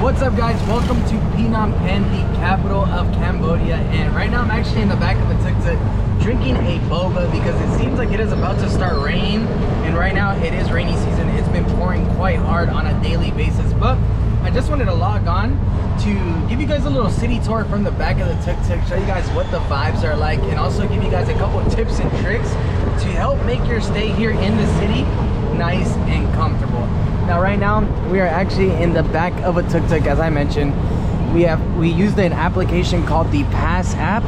What's up guys, welcome to Phnom Penh, the capital of Cambodia, and right now I'm actually in the back of a tuk-tuk drinking a boba because it seems like it is about to start raining, and right now it is rainy season. It's been pouring quite hard on a daily basis, but I just wanted to log on to give you guys a little city tour from the back of the tuk-tuk, show you guys what the vibes are like, and also give you guys a couple of tips and tricks to help make your stay here in the city nice and comfortable. Now right now we are actually in the back of a tuk-tuk. As I mentioned, we used an application called the Pass app,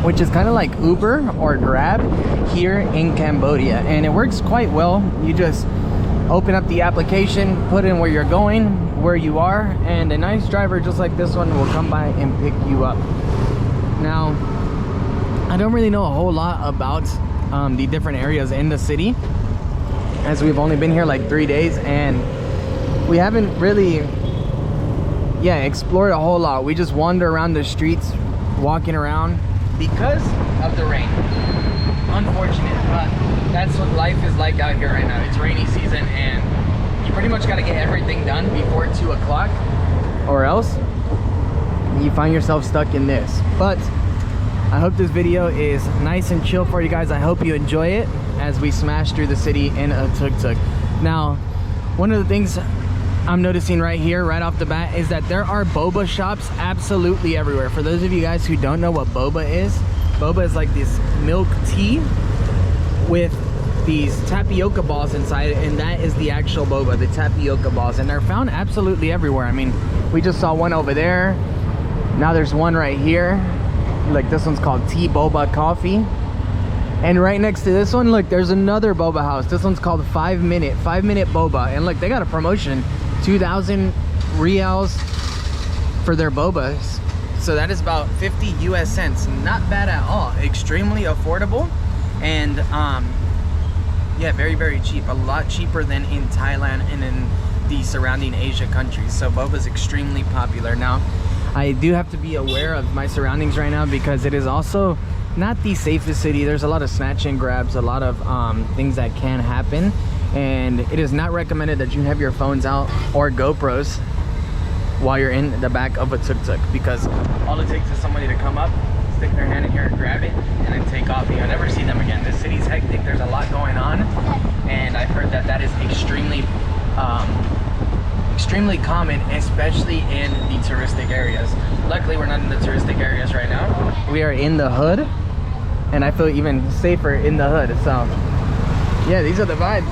which is kind of like Uber or Grab here in Cambodia, and it works quite well. You just open up the application, put in where you're going, where you are, and a nice driver just like this one will come by and pick you up. Now I don't really know a whole lot about the different areas in the city, as we've only been here like 3 days and we haven't really explored a whole lot. We just wander around the streets, walking around because of the rain. Unfortunate, but that's what life is like out here right now. It's rainy season and you pretty much got to get everything done before 2 o'clock, or else you find yourself stuck in this. But I hope this video is nice and chill for you guys. I hope you enjoy it as we smash through the city in a tuk-tuk. Now, one of the things I'm noticing right here, right off the bat, is that there are boba shops absolutely everywhere. For those of you guys who don't know what boba is like this milk tea with these tapioca balls inside it, and that is the actual boba, the tapioca balls, and they're found absolutely everywhere. I mean, we just saw one over there. Now there's one right here. Like, this one's called Tea Boba Coffee. And right next to this one, look, there's another boba house. This one's called 5 minute boba. And look, they got a promotion, 2,000 reals for their bobas. So that is about 50 US cents. Not bad at all. Extremely affordable. And yeah, very, very cheap. A lot cheaper than in Thailand and in the surrounding Asia countries. So boba is extremely popular. Now, I do have to be aware of my surroundings right now because it is also not the safest city. There's a lot of snatch and grabs, a lot of things that can happen, and it is not recommended that you have your phones out or GoPros while you're in the back of a tuk-tuk, because all it takes is somebody to come up, stick their hand in here and grab it, and then take off. You'll never see them again. This city's hectic. There's a lot going on, and I've heard that that is extremely common, especially in the touristic areas. Luckily, we're not in the touristic areas right now. We are in the hood, and I feel even safer in the hood. So yeah, these are the vibes.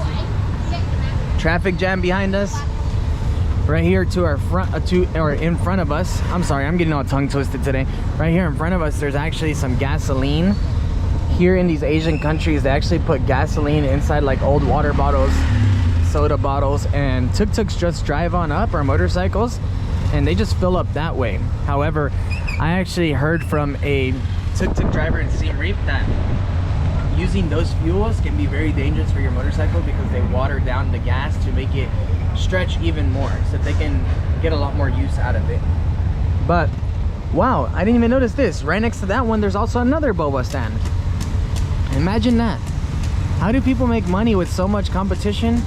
Traffic jam behind us. Right here to our front, in front of us. I'm sorry, I'm getting all tongue twisted today. Right here in front of us, there's actually some gasoline. Here in these Asian countries, they actually put gasoline inside like old water bottles, soda bottles, and tuk-tuks just drive on up, or motorcycles, and they just fill up that way. However, I actually heard from a tuk-tuk driver in Siem Reap that using those fuels can be very dangerous for your motorcycle because they water down the gas to make it stretch even more, so they can get a lot more use out of it. But wow, I didn't even notice this. Right next to that one, there's also another boba stand. Imagine that. How do people make money with so much competition?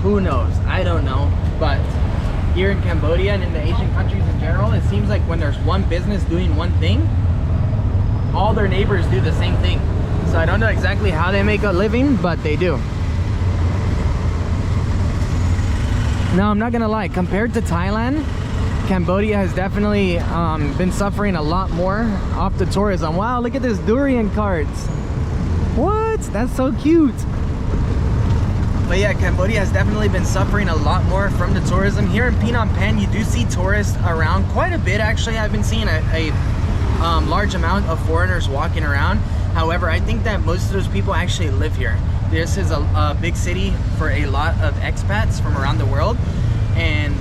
Who knows? I don't know. But here in Cambodia and in the Asian countries in general, it seems like when there's one business doing one thing, all their neighbors do the same thing. So I don't know exactly how they make a living, but they do. Now, I'm not gonna lie, compared to Thailand, Cambodia has definitely been suffering a lot more off the tourism. Wow, look at this durian carts. What? That's so cute. But yeah, Cambodia has definitely been suffering a lot more from the tourism. Here in Phnom Penh, you do see tourists around quite a bit. Actually, I've been seeing a large amount of foreigners walking around. However, I think that most of those people actually live here. This is a big city for a lot of expats from around the world. And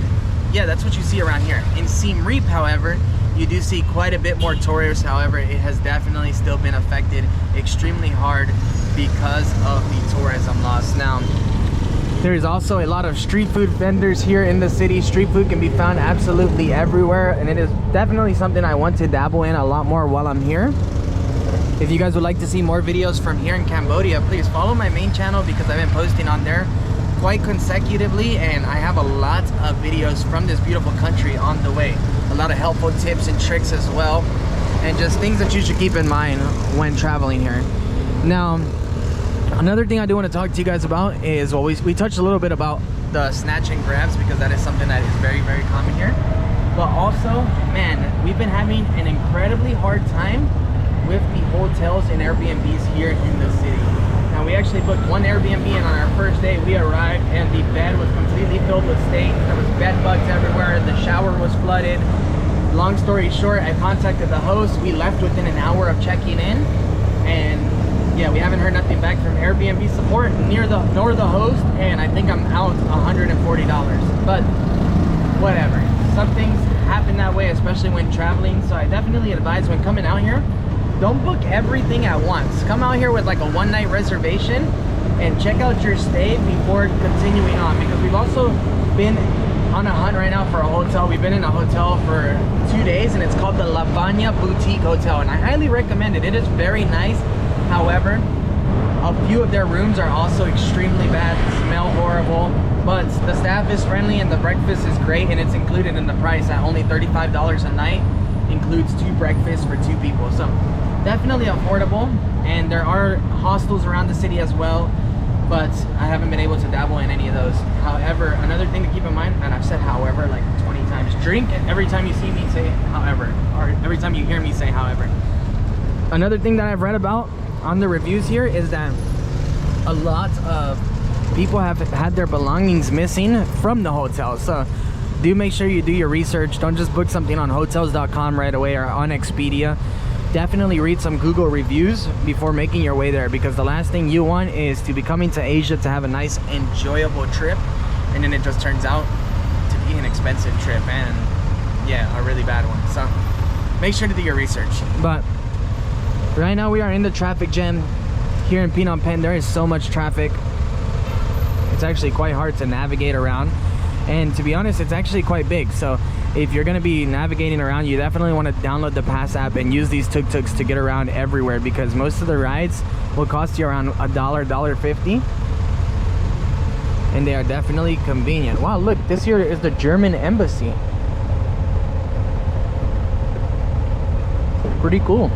yeah, that's what you see around here. In Siem Reap, however, you do see quite a bit more tourists. However, it has definitely still been affected extremely hard because of the tourism loss. Now, there is also a lot of street food vendors here in the city. Street food can be found absolutely everywhere, and it is definitely something I want to dabble in a lot more while I'm here. If you guys would like to see more videos from here in Cambodia, please follow my main channel because I've been posting on there quite consecutively, and I have a lot of videos from this beautiful country on the way. A lot of helpful tips and tricks as well, and just things that you should keep in mind when traveling here. Now, another thing I do want to talk to you guys about is, well, we touched a little bit about the snatch and grabs, because that is something that is very, very common here. But also, man, we've been having an incredibly hard time with the hotels and Airbnbs here in the city. Now, we actually booked one Airbnb, and on our first day we arrived and the bed was completely filled with stains. There was bed bugs everywhere. The shower was flooded. Long story short, I contacted the host. We left within an hour of checking in, and yeah, we haven't heard nothing back from Airbnb support nor the host, and I think I'm out $140. But whatever, some things happen that way, especially when traveling. So I definitely advise, when coming out here, don't book everything at once. Come out here with like a one-night reservation and check out your stay before continuing on, because we've also been on a hunt right now for a hotel. We've been in a hotel for 2 days, and it's called the Lavanya Boutique Hotel, and I highly recommend it. It is very nice. However, a few of their rooms are also extremely bad, smell horrible, but the staff is friendly and the breakfast is great, and it's included in the price at only $35 a night. Includes 2 breakfasts for 2 people, so definitely affordable. And there are hostels around the city as well, but I haven't been able to dabble in any of those. However, another thing to keep in mind, and I've said however like 20 times, drink every time you see me say however, or every time you hear me say however. Another thing that I've read about on the reviews here is that a lot of people have had their belongings missing from the hotel. So do make sure you do your research. Don't just book something on hotels.com right away or on Expedia. Definitely read some Google reviews before making your way there, because the last thing you want is to be coming to Asia to have a nice enjoyable trip, and then it just turns out to be an expensive trip, and yeah, a really bad one. So make sure to do your research. But right now we are in the traffic jam here in Phnom Penh. There is so much traffic. It's actually quite hard to navigate around, and to be honest, it's actually quite big. So if you're going to be navigating around, you definitely want to download the Pass app and use these tuk-tuks to get around everywhere, because most of the rides will cost you around $1, $1.50, and they are definitely convenient. Wow, look, this here is the German embassy. Pretty cool.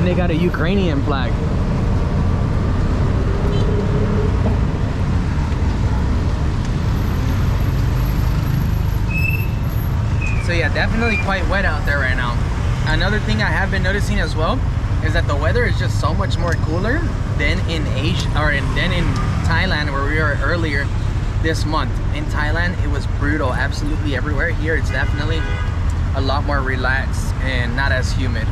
They got a Ukrainian flag. So yeah, definitely quite wet out there right now. Another thing I have been noticing as well is that the weather is just so much more cooler than in Asia, than in Thailand, where we were earlier this month. In Thailand, it was brutal absolutely everywhere. Here, it's definitely a lot more relaxed and not as humid.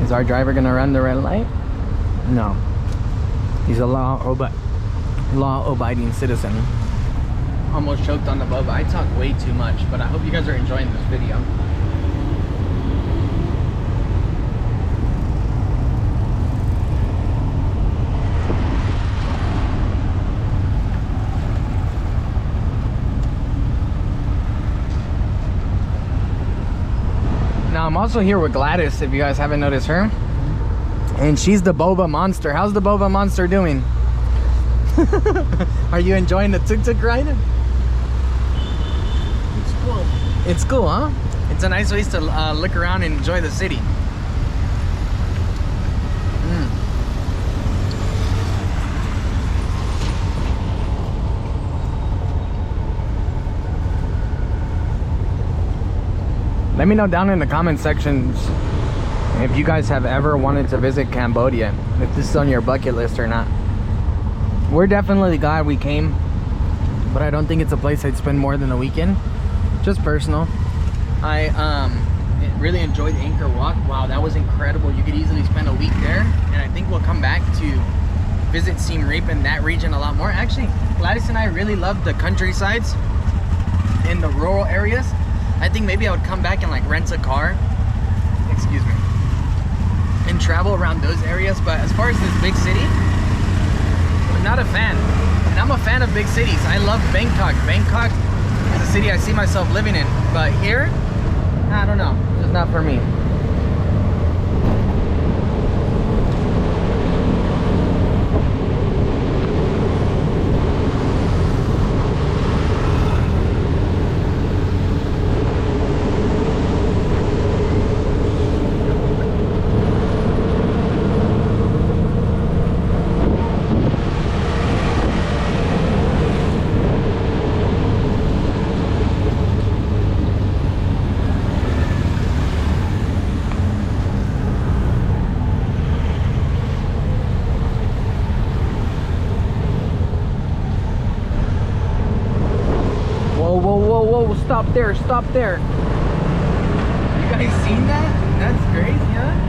Is our driver gonna run the red light? No. He's a law-abiding citizen. Almost choked on the Boba. I talk way too much, but I hope you guys are enjoying this video. Now I'm also here with Gladys, if you guys haven't noticed her, and she's the Boba monster. How's the Boba monster doing? Are you enjoying the tuk-tuk ride? It's cool. It's cool, huh? It's a nice place to look around and enjoy the city. Let me know down in the comment sections if you guys have ever wanted to visit Cambodia, if this is on your bucket list or not. We're definitely glad we came, but I don't think it's a place I'd spend more than a weekend. Just personal. I really enjoyed Angkor Wat. Wow, that was incredible. You could easily spend a week there, and I think we'll come back to visit Siem Reap in that region a lot more. Actually, Gladys and I really love the countrysides and the rural areas. I think maybe I would come back and like rent a car. Excuse me. and travel around those areas, but as far as this big city, I'm not a fan. And I'm a fan of big cities. I love Bangkok. Bangkok is a city I see myself living in, but here, I don't know, it's just not for me. Stop there, stop there. You guys seen that? That's crazy, huh?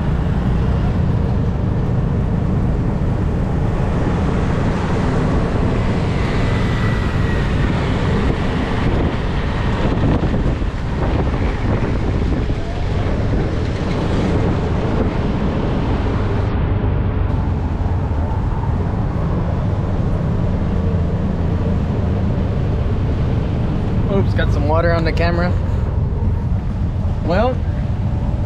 Oops, got some water on the camera. Well,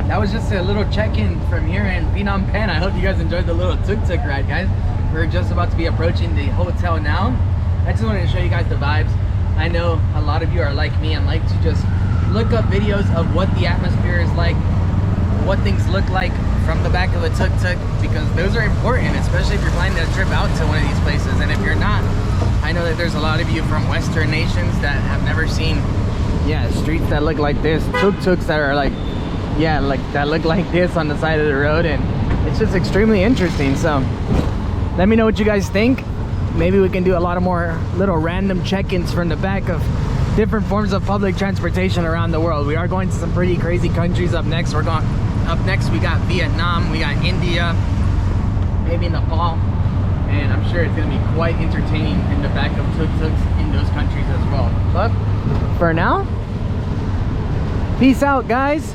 that was just a little check-in from here in Phnom Penh. I hope you guys enjoyed the little tuk-tuk ride, guys. We're just about to be approaching the hotel now. I just wanted to show you guys the vibes. I know a lot of you are like me and like to just look up videos of what the atmosphere is like, what things look like from the back of a tuk-tuk, because those are important, especially if you're planning a trip out to one of these places. And if you're not, I know that there's a lot of you from Western nations that have never seen, streets that look like this, tuk-tuks that are like, that look like this on the side of the road, and it's just extremely interesting. So let me know what you guys think. Maybe we can do a lot of more little random check-ins from the back of different forms of public transportation around the world. We are going to some pretty crazy countries up next. We got Vietnam, we got India, maybe Nepal. And I'm sure it's going to be quite entertaining in the back of tuk-tuks in those countries as well. But for now, peace out, guys,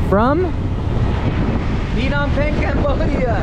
from Phnom Penh, Cambodia.